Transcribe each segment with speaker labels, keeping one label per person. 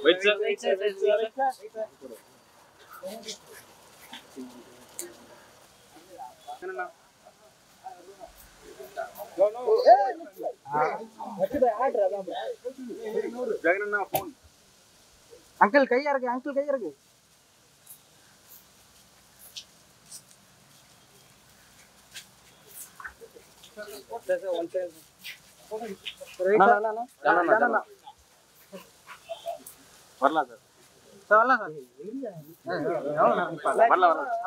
Speaker 1: Wait, sir. Wait, sir. Wait, sir. Wait, sir. Jagananna phone.
Speaker 2: Uncle கையா இருக்கு, uncle கையா இருக்கு.
Speaker 1: வரலாம் சார்.
Speaker 2: சார் வரலாம் சார்.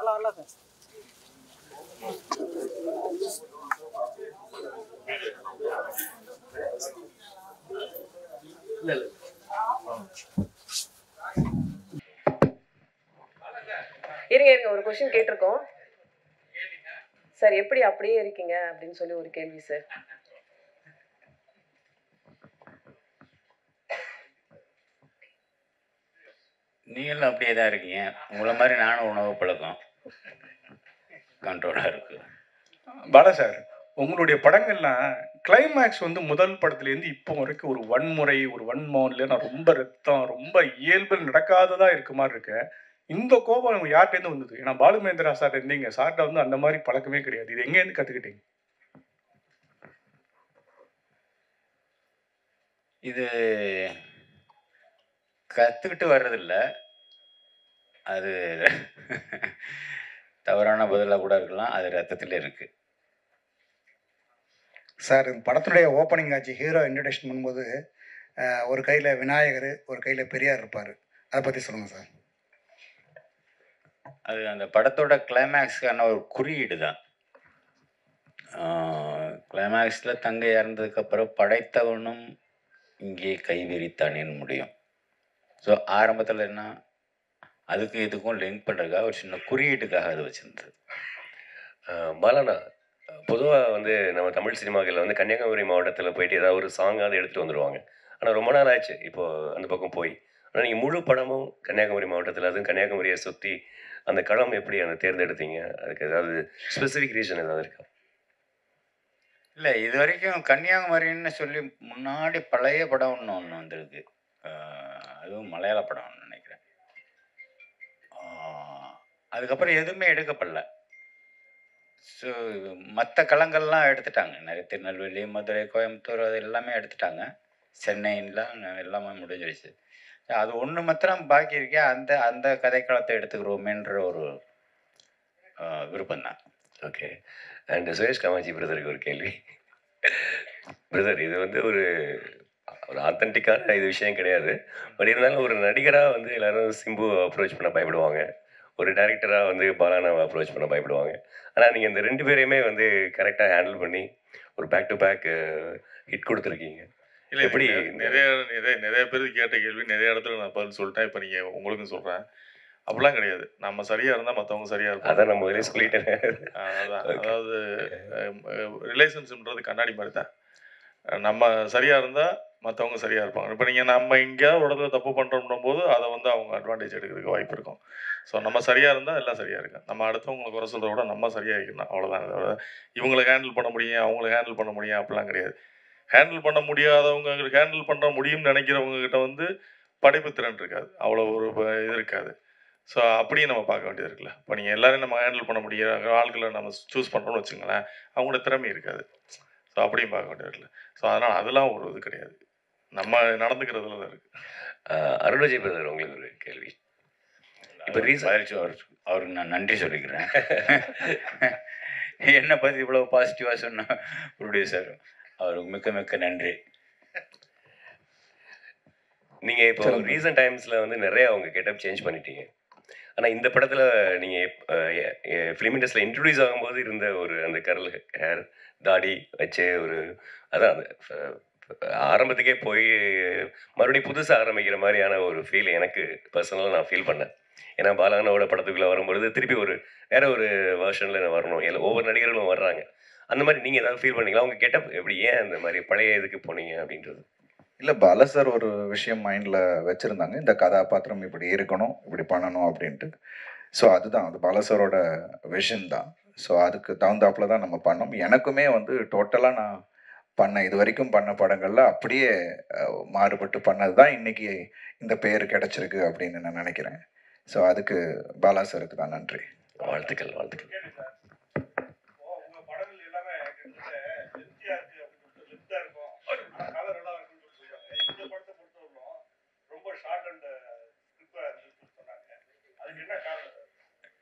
Speaker 2: வரலாம் சார்.
Speaker 3: இருங்க ஒரு क्वेश्चन கேட்டிருக்கோம் சார். எப்படி அப்படியே இருக்கீங்க அப்படின்னு சொல்லி ஒரு கேள்வி சார்.
Speaker 4: நீங்களும் அப்படியே தான் இருக்கீங்க. உங்களை மாதிரி நானும் உணவு பழக்கம் கண்ட்ரோலாக இருக்கு.
Speaker 5: பாலா சார், உங்களுடைய படங்கள்லாம் கிளைமேக்ஸ் வந்து முதல் படத்துலேருந்து இப்போ வரைக்கும் ஒரு வன்முறை, ஒரு வன்மோன்ல நான் ரொம்ப ரத்தம், ரொம்ப இயல்பு நடக்காததாக இருக்க மாதிரி இருக்கேன். இந்த கோபம் நம்ம யார்கிட்டேருந்து வந்தது? ஏன்னா பாலுமேந்திரா சார் இருந்தீங்க, சார்ட்ட வந்து அந்த மாதிரி பழக்கமே கிடையாது. இது எங்கேருந்து கற்றுக்கிட்டீங்க?
Speaker 4: இது கற்றுக்கிட்டு வர்றதில்ல, அது தவறான பதிலாக கூட இருக்கலாம். அது ரத்தத்தில் இருக்குது
Speaker 6: சார். இந்த படத்துடைய ஓப்பனிங் ஆச்சு, ஹீரோ இன்ட்ரடக்ஷன் பண்ணும்போது ஒரு கையில் விநாயகர், ஒரு கையில் பெரியார் இருப்பார். அதை பற்றி சொல்லுங்கள் சார்.
Speaker 4: அது அந்த படத்தோட கிளைமேக்ஸ்க்கான ஒரு குறியீடு தான். கிளைமேக்ஸில் தங்கை இறந்ததுக்கப்புறம் படைத்தவனும் இங்கே கைவிரித்தானேன்னு முடியும். ஸோ ஆரம்பத்தில் என்ன, அதுக்கு இதுக்கும் லிங்க் பண்ணுறதுக்காக ஒரு சின்ன குறியீட்டுக்காக அது வச்சுருந்தது.
Speaker 7: பாலாண்ணா, பொதுவாக வந்து நம்ம தமிழ் சினிமாக்களில் வந்து கன்னியாகுமரி மாவட்டத்தில் போயிட்டு ஏதாவது ஒரு சாங்காவது எடுத்துகிட்டு வந்துடுவாங்க. ஆனால் ரொம்ப நாள் ஆச்சு இப்போது அந்த பக்கம் போய். ஆனால் நீங்கள் முழு படமும் கன்னியாகுமரி மாவட்டத்தில், அதுவும் கன்னியாகுமரியை சுற்றி அந்த களம் எப்படி அந்த தேர்ந்தெடுத்தீங்க? அதுக்கு ஏதாவது ஸ்பெசிஃபிக் ரீசன் ஏதாவது இருக்கா?
Speaker 4: இல்லை, இது வரைக்கும் கன்னியாகுமரின்னு சொல்லி முன்னாடி பழைய படம் ஒன்று வந்திருக்கு. அதுவும் மலையாள படம்னு நினைக்கிறேன். அதுக்கப்புறம் எதுவுமே எடுக்கப்படல. ஸோ மற்ற களங்கள்லாம் எடுத்துட்டாங்க. நிறைய திருநெல்வேலி, மதுரை, கோயம்புத்தூர் அது எல்லாமே எடுத்துட்டாங்க. சென்னைலாம் எல்லாமே முடிஞ்சிருச்சு. அது ஒன்று மாத்திரம் பாக்கி இருக்கே, அந்த அந்த கதைக்களத்தை எடுத்துக்கிறோமேன்ற ஒரு விருப்பம் தான்.
Speaker 7: ஓகே. அண்ட் சுரேஷ் காமாட்சி பிரதருக்கு ஒரு கேள்வி. பிரதர், இது வந்து ஒரு ஆத்தென்டிக்கான இது விஷயம் கிடையாது. பட் இருந்தாலும் ஒரு நடிகராக வந்து எல்லோரும் சிம்பு அப்ரோச் பண்ண பயப்படுவாங்க, ஒரு டைரக்டராக வந்து பாலானாவை அப்ரோச் பண்ண பயப்படுவாங்க. ஆனால் நீங்கள் இந்த 2 பேரையுமே வந்து கரெக்டாக ஹேண்டில் பண்ணி ஒரு பேக் டு பேக் ஹிட் கொடுத்துருக்கீங்க.
Speaker 8: இல்லை,
Speaker 7: எப்படி?
Speaker 8: நிறைய பேருக்கு கேட்ட கேள்வி நிறைய இடத்துல நான் பதில் சொல்லிட்டேன். இப்போ நீங்கள் உங்களுக்கும் சொல்கிறேன். அப்படிலாம் கிடையாது. நம்ம சரியாக இருந்தால் மற்றவங்க சரியாக இருக்கும்.
Speaker 7: அதான் நான் முதலே சொல்லிட்டேன்.
Speaker 8: அதான், அதாவது ரிலேஷன்ஷிப்ன்றது கண்ணாடி மாதிரி தான். நம்ம சரியாக இருந்தால் மற்றவங்க சரியாக இருப்பாங்க. இப்போ நீங்கள் நம்ம எங்கேயாவது ஒரு இடத்துல தப்பு பண்ணுறோம் போது அதை வந்து அவங்க அட்வான்டேஜ் எடுக்கிறதுக்கு வாய்ப்பு இருக்கும். ஸோ நம்ம சரியாக இருந்தால் எல்லாம் சரியாக இருக்கும். நம்ம அடுத்தவங்களை குறை சொல்கிறத விட நம்ம சரியாக இருக்கணும், அவ்வளோதான். இவங்களை ஹேண்டில் பண்ண முடியும், அவங்கள ஹேண்டில் பண்ண முடியும் அப்படிலாம் கிடையாது. ஹேண்டில் பண்ண முடியாதவங்க ஹேண்டில் பண்ண முடியும்னு நினைக்கிறவங்க கிட்ட வந்து படைப்பு திறன் இருக்காது, அவ்வளோ ஒரு இது இருக்காது. ஸோ அப்படியும் நம்ம பார்க்க வேண்டியது இருக்குல்ல. இப்போ நீங்கள் எல்லோரும் நம்ம ஹேண்டில் பண்ண முடியாத ஆட்களை நம்ம சூஸ் பண்ணுறோம்னு வச்சுங்களேன், அவங்களோட திறமை இருக்காது. ஸோ அப்படியும் பார்க்க வேண்டியது இருக்குல்ல. ஸோ அதனால் அதெல்லாம் ஒரு இது கிடையாது, நம்ம நடந்துக்கிறதுல தான் இருக்குது.
Speaker 7: அருணஜி பிரதர், உங்களுக்கு ஒரு கேள்வி.
Speaker 4: இப்போ அவருக்கு நான் நன்றி சொல்லிக்கிறேன். என்னை பற்றி இவ்வளோ பாசிட்டிவாக சொன்ன ப்ரொடியூசர், அவருக்கு மிக்க மிக்க நன்றி.
Speaker 7: நீங்கள் இப்போ ரீசெண்ட் டைம்ஸில் வந்து நிறைய அவங்க கெட்டப் சேஞ்ச் பண்ணிட்டீங்க. ஆனால் இந்த படத்தில் நீங்கள் ஃபிலிம் இண்டஸ்ட்ரியில் இன்ட்ரடியூஸ் ஆகும்போது இருந்த ஒரு அந்த கர்ல் ஹேர், தாடி வச்சு ஒரு அதான் ஆரம்பத்துக்கே போய் மறுபடியும் புதுசாக ஆரம்பிக்கிற மாதிரியான ஒரு ஃபீல் எனக்கு பர்சனலாக நான் ஃபீல் பண்ணேன். ஏன்னா பாலானாவோட படத்துக்குள்ளே வரும்பொழுது திருப்பி வேற ஒரு வெர்ஷனில் வரணும், ஒவ்வொரு நடிகர்களும் வர்றாங்க. அந்த மாதிரி நீங்கள் ஏதாவது ஃபீல் பண்ணீங்களா? அவங்க கெட்டப் எப்படி, ஏன் அந்த மாதிரி பழைய இதுக்கு போனீங்க அப்படின்றது?
Speaker 9: இல்லை, பாலா சார் ஒரு விஷயம் மைண்டில் வச்சுருந்தாங்க, இந்த கதாபாத்திரம் இப்படி இருக்கணும், இப்படி பண்ணணும் அப்படின்ட்டு. ஸோ அதுதான், அது பாலா சாரோட விஷன் தான். ஸோ அதுக்கு தகுந்தாப்பில் தான் நம்ம பண்ணோம். எனக்குமே வந்து டோட்டலாக நான் இது வரைக்கும் பண்ண படங்கள்ல அப்படியே மாறுபட்டு பண்ணது தான் இன்னைக்கு இந்த பெயர் கிடைச்சிருக்கு அப்படின்னு நான் நினைக்கிறேன். ஸோ அதுக்கு பாலா சாருக்கு தான் நன்றி.
Speaker 7: வாழ்த்துக்கள்.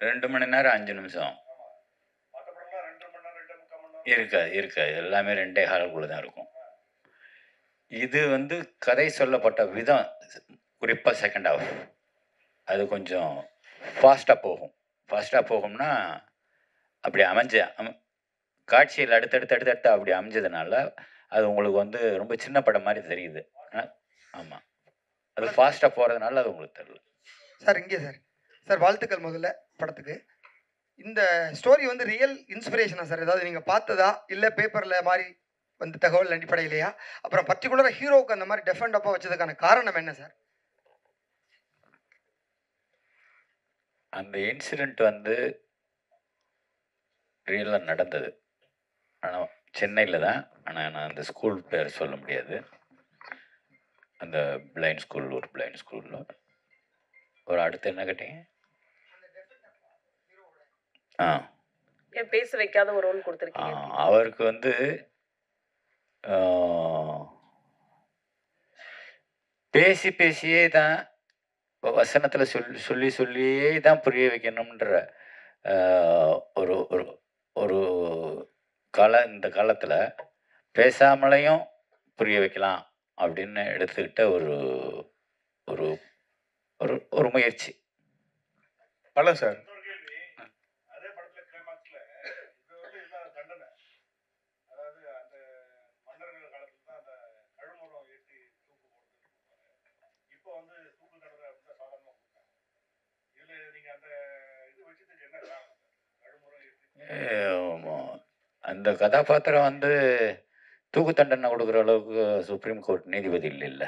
Speaker 4: ரெண்டு மணி நேரம் 5 நிமிஷம் இருக்காது. எல்லாமே 2.25 தான் இருக்கும். இது கதை சொல்லப்பட்ட விதம், குறிப்பாக செகண்ட் ஹாஃப் அது கொஞ்சம் ஃபாஸ்ட்டாக போகும்னா அப்படி காட்சியில் அடுத்தடுத்து அப்படி அமைஞ்சதுனால அது உங்களுக்கு ரொம்ப சின்ன படம் மாதிரி தெரியுது. ஆமாம், அது ஃபாஸ்ட்டாக போகிறதுனால அது உங்களுக்கு தெரியல.
Speaker 10: சார் இங்கே சார் வாழ்த்துக்கள் முதல்ல படத்துக்கு. இந்த ஸ்டோரி ரியல் இன்ஸ்பிரேஷனா சார்? ஏதாவது நீங்கள் பார்த்ததா இல்லை பேப்பரில் மாதிரி தகவல் அடிப்படையிலையா? அப்புறம் பர்டிகுலராக ஹீரோவுக்கு அந்த மாதிரி டெஃபெண்டப்பாக வச்சதுக்கான காரணம் என்ன சார்?
Speaker 4: அந்த இன்சிடெண்ட் ரியலாக நடந்தது. ஆனால் சென்னையில் தான். ஆனால் நான் அந்த ஸ்கூல் பேர் சொல்ல முடியாது. அந்த பிளைண்ட் ஸ்கூலில் ஒரு அடுத்து என்ன கேட்டீங்க?
Speaker 3: ஏன் பேச வைக்காத ஒரு ரோல் கொடுத்துருக்கீங்க?
Speaker 4: அவருக்கு பேசியே தான் வசனத்தில் சொல்லியே தான் புரிய வைக்கணுன்ற ஒரு ஒரு ஒரு இந்த காலத்தில் பேசாமலையும் புரிய வைக்கலாம் அப்படின்னு எடுத்துக்கிட்ட ஒரு ஒரு ஒரு முயற்சி.
Speaker 5: பல சார்
Speaker 4: அந்த கதாபாத்திரம் தூக்கு தண்டனை கொடுக்குற அளவுக்கு சுப்ரீம் கோர்ட் நீதிபதி இல்லைல்ல.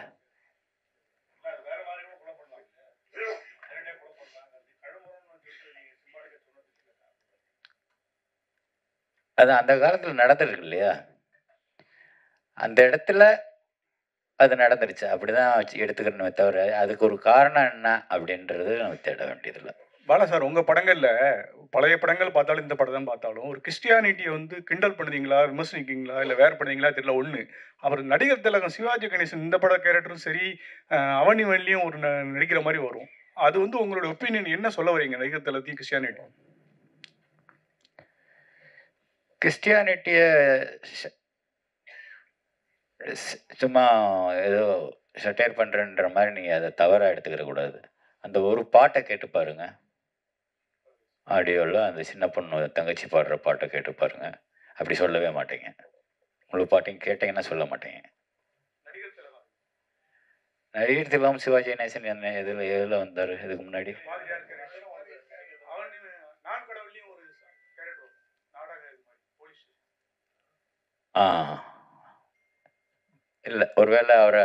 Speaker 4: அது அந்த காலத்தில் நடந்துருக்கு இல்லையா? அந்த இடத்துல அது நடந்துருச்சு, அப்படிதான் எடுத்துக்கிறோமே தவிர அதுக்கு ஒரு காரணம் என்ன அப்படின்றது நம்ம தேட வேண்டியதில்லை.
Speaker 5: பாலா சார், உங்கள் படங்களில் பழைய படங்கள் பார்த்தாலும் இந்த படம் தான் பார்த்தாலும் ஒரு கிறிஸ்டியானிட்டியை கிண்டல் பண்ணுறீங்களா, விமர்சனிக்கிறீங்களா, இல்லை வேறு பண்ணுறீங்களா தெரியல. ஒன்று, அவர் நடிகர் திலகம் சிவாஜி கணேசன் இந்த பட கேரக்டரும் சரி, அவனி வள்ளியும் ஒரு நடிக்கிற மாதிரி வரும். அது உங்களோட ஒப்பீனியன் என்ன சொல்ல வரீங்க நடிகர் திலகத்தையும் கிறிஸ்டியானிட்டி?
Speaker 4: கிறிஸ்டியானிட்டியை சும்மா ஏதோ சட்டையர் பண்ணுறன்ற மாதிரி நீங்கள் அதை தவறாக எடுத்துக்கிற கூடாது. அந்த ஒரு பாட்டை கேட்டு பாருங்க, ஆடியோவில் அந்த சின்ன பொண்ணு தங்கச்சி பாடுற பாட்டை கேட்டு பாருங்க, அப்படி சொல்லவே மாட்டீங்க. உங்களுக்கு பாட்டையும் கேட்டீங்கன்னா சொல்ல மாட்டீங்க. நடிகர் திலகம் சிவாஜி கணேசன் என்ன எதில் வந்தார் இதுக்கு முன்னாடி? இல்லை, ஒருவேளை அவரை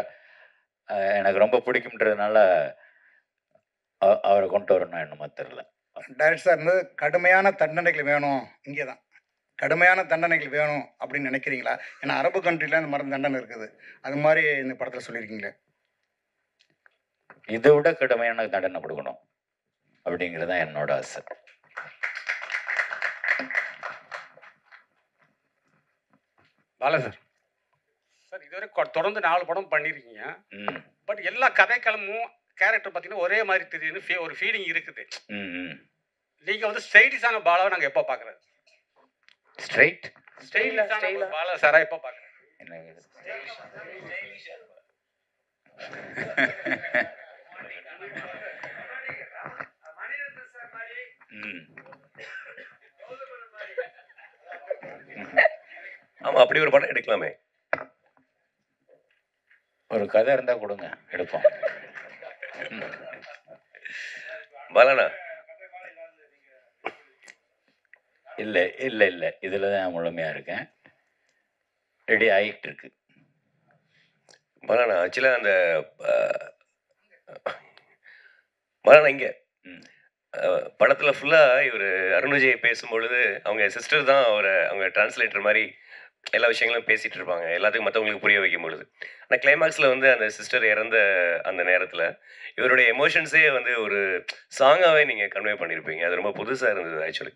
Speaker 4: எனக்கு ரொம்ப பிடிக்கும்ன்றதுனால அவரை கொண்டு வரணும் என்னமோ தெரியல.
Speaker 6: டைரக்டர் சார் கடுமையான தண்டனைகள் வேணும், இங்கே தான் கடுமையான தண்டனைகள் வேணும் அப்படின்னு நினைக்கிறீங்களா? ஏன்னா அரபு கண்ட்ரியில் இந்த மாதிரி தண்டனை இருக்குது, அது மாதிரி இந்த படத்தில் சொல்லியிருக்கீங்களே.
Speaker 4: இதை விட கடுமையான தண்டனை கொடுக்கணும் அப்படிங்கிறது தான் என்னோட ஆசை.
Speaker 1: பாலா சார், இதுவரை தொடர்ந்து 4 படம் பண்ணியிருக்கீங்க. பட் எல்லா கதைக்களமும் கேரக்டர் பார்த்தீங்கன்னா ஒரே மாதிரி தெரியுதுன்னு ஒரு ஃபீலிங் இருக்குது. நீங்கள் ஸ்டைலிஷான பாலாவை நாங்கள் எப்போ பார்க்குறது? ஸ்டைலிஷான பாலா சாரா எப்போ பார்க்குறேன்?
Speaker 7: ஆமாம், அப்படி ஒரு படம் எடுக்கலாமே.
Speaker 4: ஒரு கதை இருந்தால் கொடுங்க, எடுப்போம்.
Speaker 7: பாலாண்ணா,
Speaker 4: இல்லை இல்லை இல்லை, இதில் தான் முழுமையாக இருக்கேன், ரெடி ஆகிட்டு இருக்கு.
Speaker 7: பாலாண்ணா ஆக்சுவலாக அந்த பாலாண்ணா இங்கே படத்தில் ஃபுல்லாக இவர் அருண் விஜய் பேசும்பொழுது அவங்க சிஸ்டர் தான் அவங்க டிரான்ஸ்லேட்டர் மாதிரி எல்லா விஷயங்களும் பேசிகிட்டு இருப்பாங்க, எல்லாத்துக்கும் மற்றவங்களுக்கு புரிய வைக்கும் பொழுது. ஆனால் கிளைமாக்ஸில் வந்து அந்த சிஸ்டர் இறந்த அந்த நேரத்தில் இவருடைய எமோஷன்ஸே வந்து ஒரு சாங்காகவே நீங்கள் கன்வே பண்ணியிருப்பீங்க. அது ரொம்ப புதுசாக இருந்தது ஆக்சுவலி.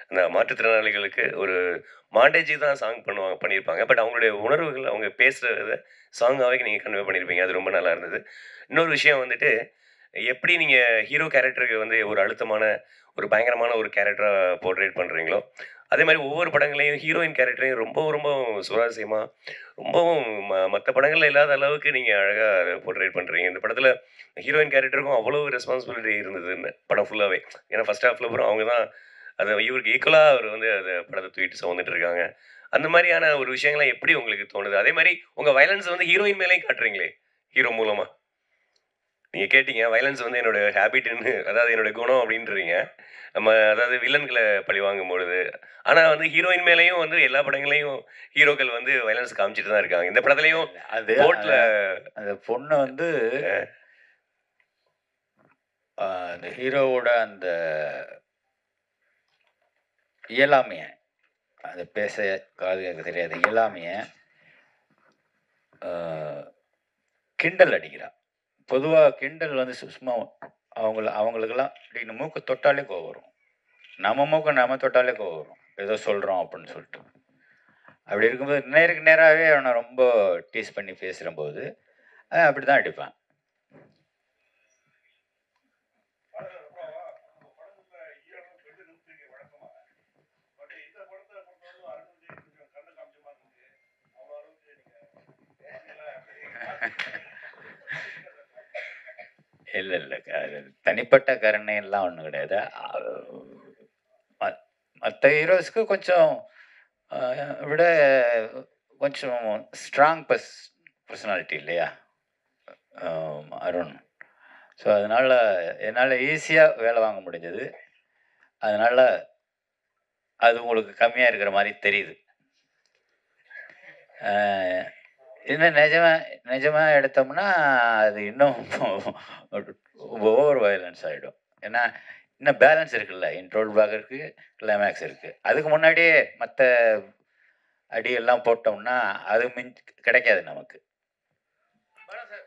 Speaker 7: அந்த மாற்றுத்திறனாளிகளுக்கு ஒரு மாண்டேஜி தான் சாங் பண்ணியிருப்பாங்க. பட் அவங்களுடைய உணர்வுகள், அவங்க பேசுகிறத சாங்காகவே நீங்கள் கன்வே பண்ணியிருப்பீங்க. அது ரொம்ப நல்லா இருந்தது. இன்னொரு விஷயம் வந்துட்டு, எப்படி நீங்கள் ஹீரோ கேரக்டருக்கு வந்து ஒரு அழுத்தமான, ஒரு பயங்கரமான ஒரு கேரக்டராக போர்ட்ரேட் பண்ணுறீங்களோ, அதே மாதிரி ஒவ்வொரு படங்களையும் ஹீரோயின் கேரக்டரையும் ரொம்ப ரொம்ப சுவாரஸ்யமாக, ரொம்பவும் மற்ற படங்களில் இல்லாத அளவுக்கு நீங்கள் அழகாக போர்ட்ரேட் பண்ணுறீங்க. இந்த படத்தில் ஹீரோயின் கேரக்டருக்கும் அவ்வளோ ரெஸ்பான்சிபிலிட்டி இருந்ததுன்னு படம் ஃபுல்லாகவே. ஏன்னா ஃபஸ்ட் ஹாஃபில் அப்புறம் அவங்க தான் அதை இவருக்கு ஈக்குவலாக அவர் வந்து அதை படத்தை தூக்கிட்டு சுமந்துட்டு இருக்காங்க. அந்த மாதிரியான ஒரு விஷயங்கள்லாம் எப்படி உங்களுக்கு தோணுது? அதே மாதிரி உங்கள் வயலன்ஸ் வந்து ஹீரோயின் மேலேயும் காட்டுறீங்களே, ஹீரோ மூலமாக. நீங்கள் கேட்டீங்க வயலன்ஸ் வந்து என்னோட ஹேபிட்னு, அதாவது என்னோட குணம் அப்படின்றீங்க. நம்ம அதாவது வில்லன்களை பழி வாங்கும் பொழுது, ஆனால் வந்து ஹீரோயின் மேலேயும் வந்து எல்லா படங்களையும் ஹீரோக்கள் வந்து வயலன்ஸ் காமிச்சிட்டு தான் இருக்காங்க. இந்த படத்துலையும்
Speaker 4: அது
Speaker 7: கோர்ட்டில்
Speaker 4: அந்த பொண்ணு வந்து அந்த ஹீரோவோட அந்த இயலாமைய, அது பேச காது கேட்க தெரியாத இயலாமைய கிண்டல் அடிக்கிறா. பொதுவாக கிண்டல் வந்து சும்மா அவங்களுக்கெல்லாம் அப்படின்னு மூக்கு தொட்டாலே கோவம் வரும். நம்ம மூக்கு நம்ம தொட்டாலே கோவம் வரும், ஏதோ சொல்கிறோம் அப்படின்னு சொல்லிட்டு. அப்படி இருக்கும்போது நேருக்கு நேராகவே அவனை ரொம்ப டீஸ் பண்ணி பேசுகிறம்போது அப்படி தான் அடிப்பான். இல்லை இல்லை, அது தனிப்பட்ட கருணையெல்லாம் ஒன்றும் கிடையாது. மற்ற ஹீரோஸ்க்கு கொஞ்சம் விட கொஞ்சம் ஸ்ட்ராங் பர்சனாலிட்டி இல்லையா அருண். ஸோ அதனால் என்னால் ஈஸியாக வேலை வாங்க முடிஞ்சது. அதனால் அது உங்களுக்கு கம்மியாக இருக்கிற மாதிரி தெரியுது. இன்னும் நிஜமாக எடுத்தோம்னா அது இன்னும் ஓவர் வயலன்ஸ் ஆகிடும். ஏன்னா இன்னும் பேலன்ஸ் இருக்குல்ல, இன்ட்ரோல் பிளாக் இருக்குது, கிளைமேக்ஸ் இருக்குது. அதுக்கு முன்னாடியே மற்ற அடியெல்லாம் போட்டோம்னா அது கிடைக்காது நமக்கு.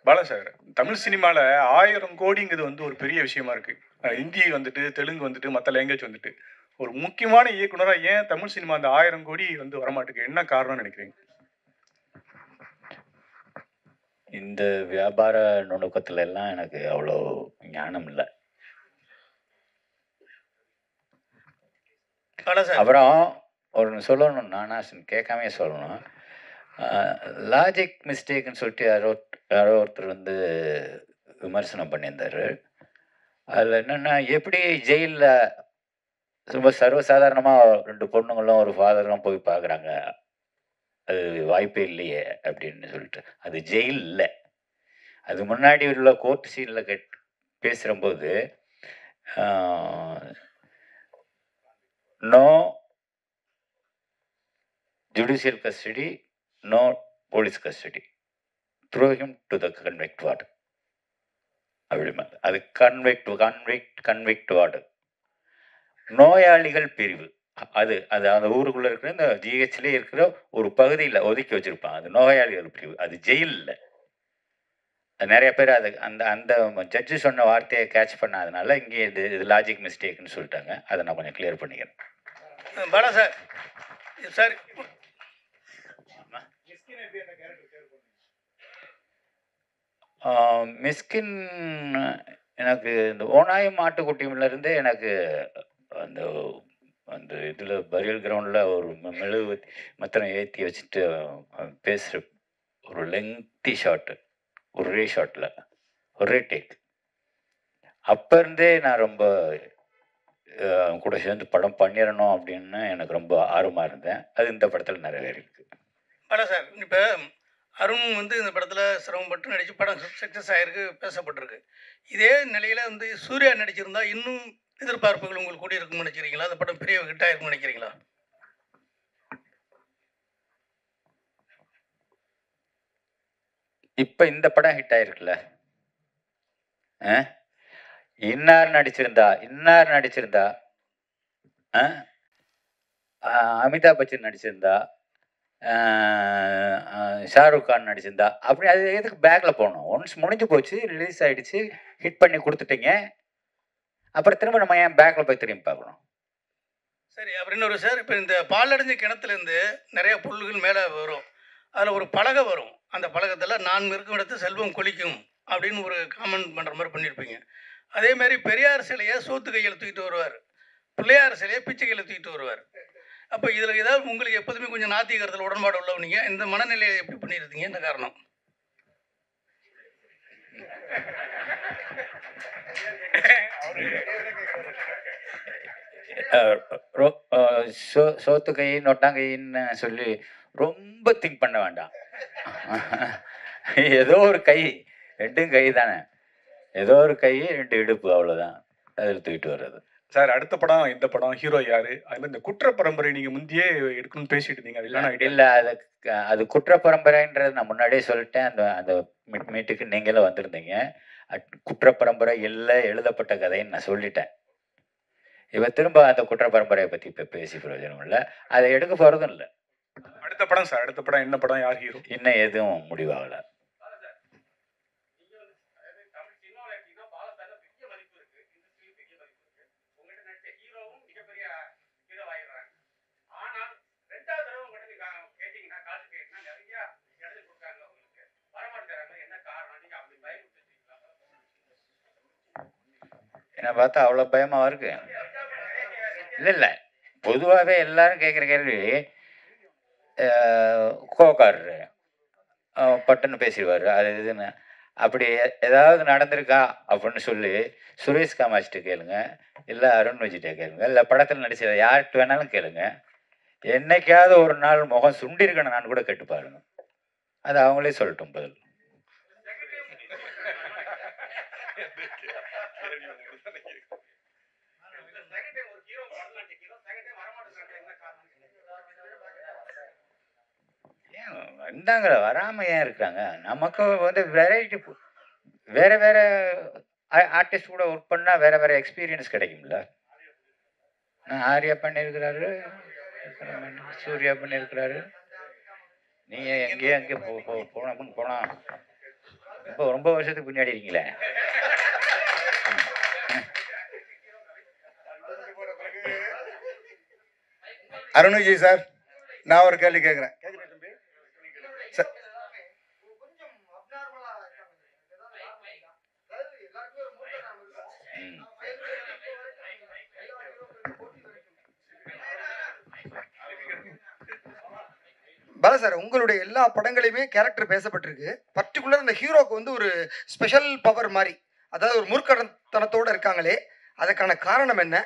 Speaker 5: பாலா சார், தமிழ் சினிமாவில் 1000 கோடிங்கிறது வந்து ஒரு பெரிய விஷயமா இருக்கு. ஹிந்தி வந்துட்டு, தெலுங்கு வந்துட்டு, மற்ற லாங்குவேஜ் வந்துட்டு, ஒரு முக்கியமான இயக்குனராக ஏன் தமிழ் சினிமா அந்த 1000 கோடி வந்து வரமாட்டுக்கு என்ன காரணம்னு நினைக்கிறீங்க?
Speaker 4: இந்த வியாபார நுணுக்கத்துல எல்லாம் எனக்கு அவ்வளோ ஞானம் இல்லை. அப்புறம் ஒரு சொல்லணும், நானா கேட்காமே சொல்லணும், லாஜிக் மிஸ்டேக்னு சொல்லிட்டு யாரோ ஒருத்தர் வந்து விமர்சனம் பண்ணியிருந்தார். அதில் என்னென்னா, எப்படி ஜெயிலில் ரொம்ப சர்வசாதாரணமாக 2 பொண்ணுங்களும் ஒரு ஃபாதரும் போய் பார்க்குறாங்க, அது வாய்ப்பே இல்லையே அப்படின்னு சொல்லிட்டு. அது ஜெயில் இல்லை, அது முன்னாடி உள்ள கோர்ட் சீனில் பேசுகிறம்போது no judicial custody, no police custody, throw him to the convict ward அப்படி. அது கன்விக்ட் வார்டு. நோயாளிகள் பிரிவு, அது அந்த ஊருக்குள்ளே இருக்கிற இந்த ஜிஹெச்லேயே இருக்கிற ஒரு பகுதியில் ஒதுக்கி வச்சுருப்பான், அது நோயாளிகள் பிரிவு, அது ஜெயில் இல்லை. நிறைய பேர் அது அந்த ஜட்ஜு சொன்ன வார்த்தையை கேட்ச் பண்ணாதனால இங்கே இது லாஜிக் மிஸ்டேக்னு சொல்லிட்டாங்க. அதை நான் கொஞ்சம் கிளியர் பண்ணிக்கிறேன்.
Speaker 10: பாலா சார், சார்
Speaker 4: மிஸ்கின் எனக்கு இந்த ஓனாயும் மாட்டுக்குட்டியிலேருந்தே எனக்கு அந்த அந்த இதில் பரியல் கிரவுண்டில் ஒரு மெழுகு மத்திரம் ஏற்றி வச்சுட்டு பேசுகிற ஒரு லெங்க்தி ஷாட்டு, ஒரே ஷாட்டில் ஒரே டேக், அப்போ இருந்தே நான் ரொம்ப அவங்க கூட சேர்ந்து படம் பண்ணிடணும் அப்படின்னு எனக்கு ரொம்ப ஆர்வமாக இருந்தேன். அது இந்த படத்தில் நிறைவேறிருக்கு.
Speaker 10: பாலா சார், இப்போ அருண் வந்து இந்த படத்தில் சிரமப்பட்டு நடித்து படம் சக்ஸஸ் ஆகிருக்கு, பேசப்பட்டிருக்கு. இதே நிலையில் வந்து சூர்யா நடிச்சிருந்தா இன்னும் எதிர்பார்ப்புகள் உங்களுக்கு கூடி இருக்கும்னு நினைக்கிறீங்களா? அந்த படம் பெரிய ஹிட் ஆயிருக்கும்னு நினைக்கிறீங்களா?
Speaker 4: இப்போ இந்த படம் ஹிட் ஆயிருக்குல்ல, இன்னார் நடிச்சிருந்தா அமிதாப் பச்சன் நடிச்சிருந்தா, ஷாருக் கான் நடிச்சிருந்தா அப்படி அது எதுக்கு பேக்கில் போகணும்? ஒன்ஸ் முடிஞ்சு போச்சு, ரிலீஸ் ஆகிடுச்சு, ஹிட் பண்ணி கொடுத்துட்டீங்க, அப்புறம் திரும்ப நம்ம ஏன் பேக்கில் போய் திரும்பி பார்க்கணும்?
Speaker 11: சரி, அப்புறம் இன்னொரு சார், இப்போ இந்த பாலடைஞ்ச கிணத்துலேருந்து நிறைய புல்லுகள் மேலே வரும், அதில் ஒரு பலகை வரும், அந்த பலகத்தில் நான் இருக்கும் இடத்து செல்வம் கொளிக்கும் அப்படின்னு ஒரு காமெண்ட் பண்ணுற மாதிரி பண்ணியிருப்பீங்க. அதேமாரி பெரியார் சிலையை சோத்து கையில் தூக்கிட்டு வருவார், பிள்ளையார் சிலையை பிச்சை கையில் தூக்கிட்டு வருவார். அப்போ இதில் ஏதாவது உங்களுக்கு எப்போதுமே கொஞ்சம் நாத்திகரத்தில் உடன்பாடு உள்ளவங்க, இந்த மனநிலையை எப்படி பண்ணியிருந்தீங்க, என்ன காரணம்?
Speaker 4: சோத்து கை நொட்டாங்கைன்னு சொல்லி ரொம்ப திங்க் பண்ண வேண்டாம். ஏதோ ஒரு கை, ரெண்டும் கை தானே, ஏதோ ஒரு கை, 2 இடுப்பு, அவ்வளோதான். அதில் தூக்கிட்டு வர்றது.
Speaker 5: சார் அடுத்த படம் இந்த படம் ஹீரோ யாரு? அது மாதிரி இந்த குற்ற பரம்பரை நீங்க முந்தையே எடுக்கணும்னு பேசிட்டு இருந்தீங்க, அதுக்கான
Speaker 4: இல்லை, அது குற்ற பரம்பரைன்றது நான் முன்னாடியே சொல்லிட்டேன். அந்த மீட்டுக்கு நீங்களும் வந்திருந்தீங்க. குற்ற பரம்பரை இல்லை, எழுதப்பட்ட கதைன்னு நான் சொல்லிட்டேன். இவ திரும்ப அந்த குற்ற பரம்பரையை பற்றி இப்போ பேசி பிரயோஜனம் இல்லை, அதை எடுக்க போகிறதும் இல்லை.
Speaker 5: அடுத்த படம் சார், அடுத்த படம் என்ன படம், யார் ஹீரோ?
Speaker 4: இன்னும் எதுவும் முடிவாகலை. என்னை பார்த்தா அவ்வளோ பயமாக இருக்கு? இல்லை, பொதுவாகவே எல்லாரும் கேட்குற கேள்வி, கோக்காரரு பட்டுன்னு பேசிடுவார், அது இதுன்னு. அப்படி ஏதாவது நடந்திருக்கா அப்படின்னு சொல்லி சுரேஷ் காமாட்சிட்ட கேளுங்க, இல்லை அருண் விஜய்கிட்ட கேளுங்க, இல்லை படத்தில் நடிச்ச யார்கிட்ட வேணாலும் கேளுங்க. என்னைக்காவது ஒரு நாள் முகம் சுண்டிருக்கணும் நான் கூட கேட்டு பாருங்க, அது அவங்களே சொல்லட்டும் பதில். வந்தாங்க, வராமல் ஏன் இருக்காங்க? நமக்கு வந்து வெரைட்டி, வேறு வேறு ஆர்டிஸ்ட் கூட ஒர்க் பண்ணால் வேறு வேறு எக்ஸ்பீரியன்ஸ் கிடைக்கும்ல. ஆர்யா பண்ணியிருக்கிறாரு, சூர்யா பண்ணியிருக்கிறாரு. நீங்கள் எங்கேயோ அங்கே போனால் இப்போ ரொம்ப வருஷத்துக்கு பின்னாடி இருக்கீங்களே.
Speaker 6: அருண் விஜய் சார், நான் ஒரு கேள்வி கேட்குறேன்.
Speaker 10: பாலா சார், உங்களுடைய எல்லா படங்களையுமே கேரக்டர் பேசப்பட்டிருக்கு. பர்டிகுலர் இந்த ஹீரோக்கு வந்து ஒரு ஸ்பெஷல் பவர் மாதிரி, அதாவது ஒரு மூர்க்கத்தனத்தோடு இருக்காங்களே, அதுக்கான காரணம் என்ன?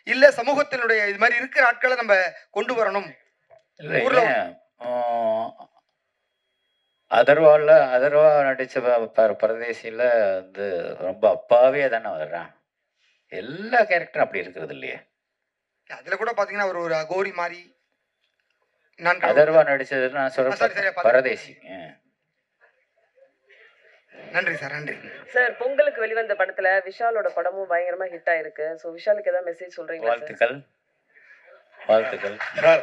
Speaker 10: இல்லை சமூகத்தினுடைய இது மாதிரி இருக்கிற ஆட்களை நம்ம கொண்டு வரணும்?
Speaker 4: அதர்வா நடித்த பரதேசியில் வந்து ரொம்ப அப்பாவே தானே வர்றான். எல்லா கேரக்டரும் அப்படி இருக்கிறது இல்லையே.
Speaker 10: அதில் கூட பார்த்தீங்கன்னா ஒரு அகோரி மாதிரி
Speaker 4: அதர்வா நடிச்சது நான் சொல்றேன் பரதேசி.
Speaker 10: நன்றி சார், நன்றி
Speaker 3: சார். பொங்கலுக்கு வெளிவந்த படத்துல விஷாலோட படமும் பயங்கரமா ஹிட் ஆயிருக்கு. ஸோ விஷாலுக்கு ஏதாவது மெசேஜ் சொல்றீங்களா?
Speaker 4: வாழ்த்துக்கள்
Speaker 12: சார்.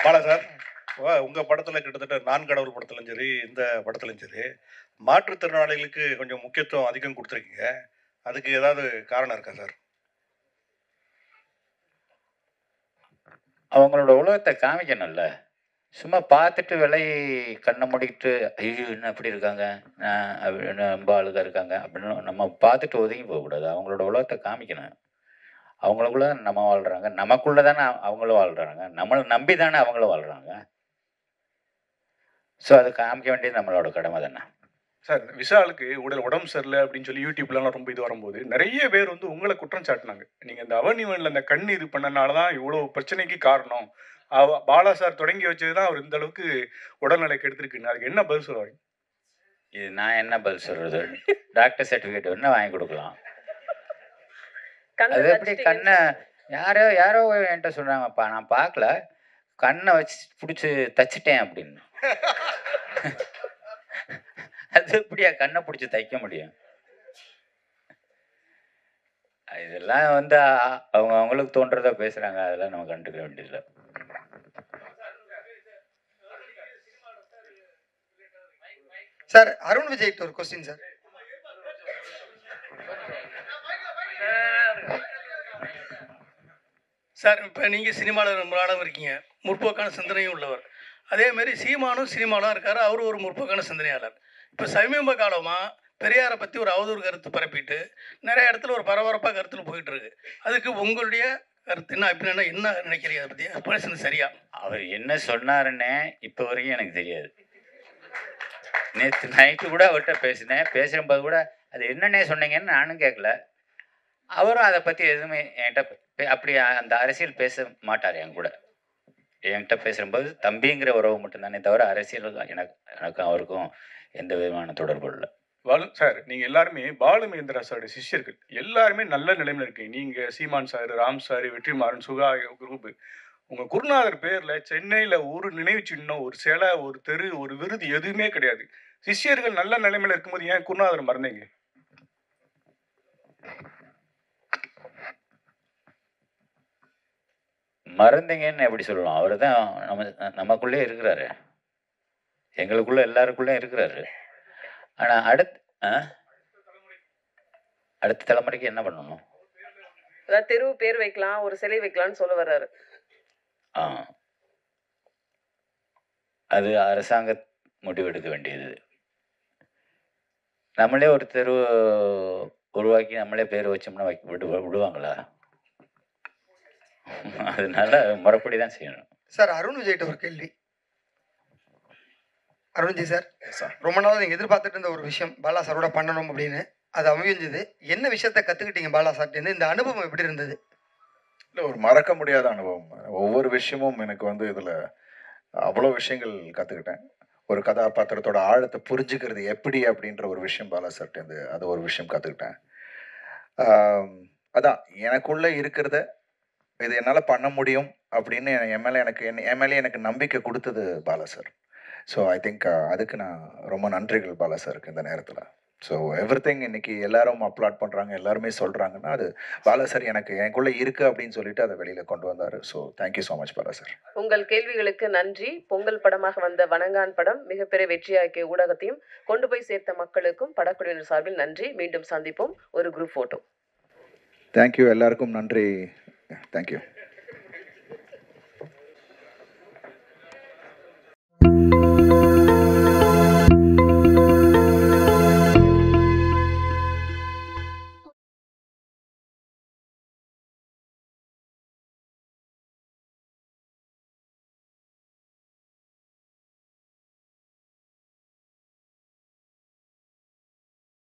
Speaker 12: பாலா சார், உங்கள் படத்தில் கிட்டத்தட்ட நான் கடவுள் படத்துலையும் சரி, இந்த படத்துலையும் சரி, மாற்றுத்திறனாளிகளுக்கு கொஞ்சம் முக்கியத்துவம் அதிகம் கொடுத்துருக்கீங்க. அதுக்கு ஏதாவது காரணம் இருக்கா சார்?
Speaker 4: அவங்களோட உலகத்தை காமிக்கணும்ல. சும்மா பார்த்துட்டு கண்ணை மூடிக்கிட்டு ஐயோ என்ன அப்படி இருக்காங்க, ரொம்ப அழுகா இருக்காங்க அப்படின்னு நம்ம பார்த்துட்டு ஒதுங்கி போகக்கூடாது. அவங்களோட உலகத்தை காமிக்கணும். அவங்களுக்குள்ள தானே நம்ம வாழ்கிறாங்க, நமக்குள்ளே தானே அவங்களும் வாழ்கிறாங்க, நம்மளை நம்பி தானே அவங்களும் வாழ்கிறாங்க. ஸோ அது காமிக்க வேண்டியது நம்மளோட கடமை தானே.
Speaker 5: சார், விஷாலுக்கு உடம்பு சரியில்லை அப்படின்னு சொல்லி யூடியூப்லாம் ரொம்ப இது வரும்போது நிறைய பேர் வந்து உங்களை குற்றம் சாட்டினாங்க. நீங்கள் இந்த அவனிவனில் அந்த கண் இது பண்ணனால தான் இவ்வளோ பிரச்சனைக்கு காரணம், பாலா சார் தொடங்கி வச்சது தான் அவர் இந்த அளவுக்கு உடல்நிலை கெடுத்துருக்குன்னு. அதுக்கு என்ன பதில் சொல்லுவாங்க?
Speaker 4: இது நான் என்ன பதில் சொல்கிறது? டாக்டர் சர்டிஃபிகேட் வேணா வாங்கி கொடுக்கலாம். அது எப்படி கண்ணை யாரோ என்கிட்ட சொல்கிறாங்கப்பா, நான் பார்க்கல, கண்ணை வச்சு பிடிச்சி தச்சிட்டேன் அப்படின்னு. அது எப்படியா கண்ணை பிடிச்சி தைக்க முடியும்? இதெல்லாம் வந்து அவங்களுக்கு தோன்றதை பேசுகிறாங்க, அதெல்லாம் நம்ம கண்டுக்க வேண்டியதில்லை.
Speaker 10: சார் அருண் விஜய்க்கு ஒரு கொஸ்டின் சார்.
Speaker 11: சார் இப்போ நீங்கள் சினிமாவில் ரொம்ப நாளாக இருக்கீங்க, முற்போக்கான சிந்தனையும் உள்ளவர். அதேமாரி சீமானும் சினிமாலாம் இருக்கார், அவரும் ஒரு முற்போக்கான சிந்தனையாளர். இப்போ சமீப காலமாக பெரியாரை பற்றி ஒரு அவதூறு கருத்து பரப்பிட்டு நிறைய இடத்துல ஒரு பரபரப்பாக கருத்துன்னு போயிட்டு இருக்கு. அதுக்கு உங்களுடைய கருத்து என்ன, அப்படின்னா என்ன நினைக்கிறீங்க அதை பற்றி? பேசுனது சரியா?
Speaker 4: அவர் என்ன சொன்னாருன்னே இப்போ வரைக்கும் எனக்கு தெரியாது. நேற்று நைட்டு கூட அவர்கிட்ட பேசினேன். பேசும்போது கூட அது என்னன்னே சொன்னீங்கன்னு நானும் கேட்கல. அவரும் அதை பற்றி எதுவுமே என்கிட்ட அப்படி அந்த அரசியல் பேச மாட்டார். என் கூட என்கிட்ட பேசும்போது தம்பிங்கிற உறவு மட்டும்தானே தவிர அரசியல் எனக்கும் அவருக்கும் எந்த விதமான தொடர்பு இல்லை.
Speaker 5: சார், நீங்கள் எல்லாருமே பாலுமகேந்திரா சாரோட சிஷ்யர்கள், எல்லாருமே நல்ல நிலைமையில் இருக்கீங்க. நீங்கள் சீமான் சார், ராம் சார், வெற்றிமாறன், சுகா குரூப், உங்கள் குருநாதர் பேரில் சென்னையில் ஒரு நினைவு சின்னம், ஒரு சிலை, ஒரு தெரு, ஒரு விருது எதுவுமே கிடையாது. சிஷ்யர்கள் நல்ல நிலைமையில் இருக்கும்போது ஏன் குருநாதர் மறந்தீங்க?
Speaker 4: மறந்தீங்கன்னு எப்படி சொல்லலாம்? அவர் தான் நமக்குள்ளே இருக்கிறாரு, எங்களுக்குள்ள எல்லாருக்குள்ளே இருக்கிறாரு. ஆனால் அடுத்த தலைமுறைக்கு என்ன பண்ணணும்?
Speaker 3: அதாவது தெருவு பேர் வைக்கலாம், ஒரு சிலை வைக்கலாம்னு சொல்ல வர்றாரு.
Speaker 4: அது அரசாங்க முடிவெடுக்க வேண்டியது. நம்மளே ஒரு தெரு உருவாக்கி நம்மளே பேர் வச்சோம்னா விடுவாங்களா? அதனால முறைப்படி தான் செய்யணும்.
Speaker 10: சார் அருண் விஜய்கிட்ட ஒரு கேள்வி. அருண்ஜி சார், ரொம்ப நாளாக நீங்கள் எதிர்பார்த்துட்டு இருந்த ஒரு விஷயம் பாலா சாரோட பண்ணணும் அப்படின்னு, அது அமைஞ்சது. என்ன விஷயத்த கற்றுக்கிட்டீங்க பாலா சார்ட்டேருந்து? இந்த அனுபவம் எப்படி இருந்தது?
Speaker 9: இல்லை, ஒரு மறக்க முடியாத அனுபவம். ஒவ்வொரு விஷயமும் எனக்கு வந்து இதில் அவ்வளோ விஷயங்கள் கற்றுக்கிட்டேன். ஒரு கதாபாத்திரத்தோட ஆழத்தை புரிஞ்சுக்கிறது எப்படி அப்படின்ற ஒரு விஷயம் பாலா சார்ட்டேருந்து அது ஒரு விஷயம் கற்றுக்கிட்டேன். அதான் எனக்குள்ளே இருக்கிறத இது என்னால் பண்ண முடியும் அப்படின்னு என் மேலே எனக்கு நம்பிக்கை கொடுத்தது Bala sir. So I think அதுக்கு நான் ரொம்ப நன்றிகள் பாலா சாருக்கு இந்த நேரத்தில். ஸோ எவ்ரிதிங் இன்னைக்கு எல்லாரும் அப்லாட் பண்ணுறாங்க, எல்லாருமே சொல்கிறாங்கன்னா அது பாலா சார் எனக்குள்ளே இருக்குது அப்படின்னு சொல்லிட்டு அதை வெளியில் கொண்டு வந்தார். So thank you so much Bala sir.
Speaker 3: உங்கள் கேள்விகளுக்கு நன்றி. பொங்கல் படமாக வந்த வணங்கான் படம் மிகப்பெரிய வெற்றியாக்கிய ஊடகத்தையும் கொண்டு போய் சேர்த்த மக்களுக்கும் படக்குழுவினர் சார்பில் நன்றி. மீண்டும் சந்திப்போம். ஒரு குரூப் ஃபோட்டோ.
Speaker 9: தேங்க்யூ, எல்லாருக்கும் நன்றி. தேங்க்யூ.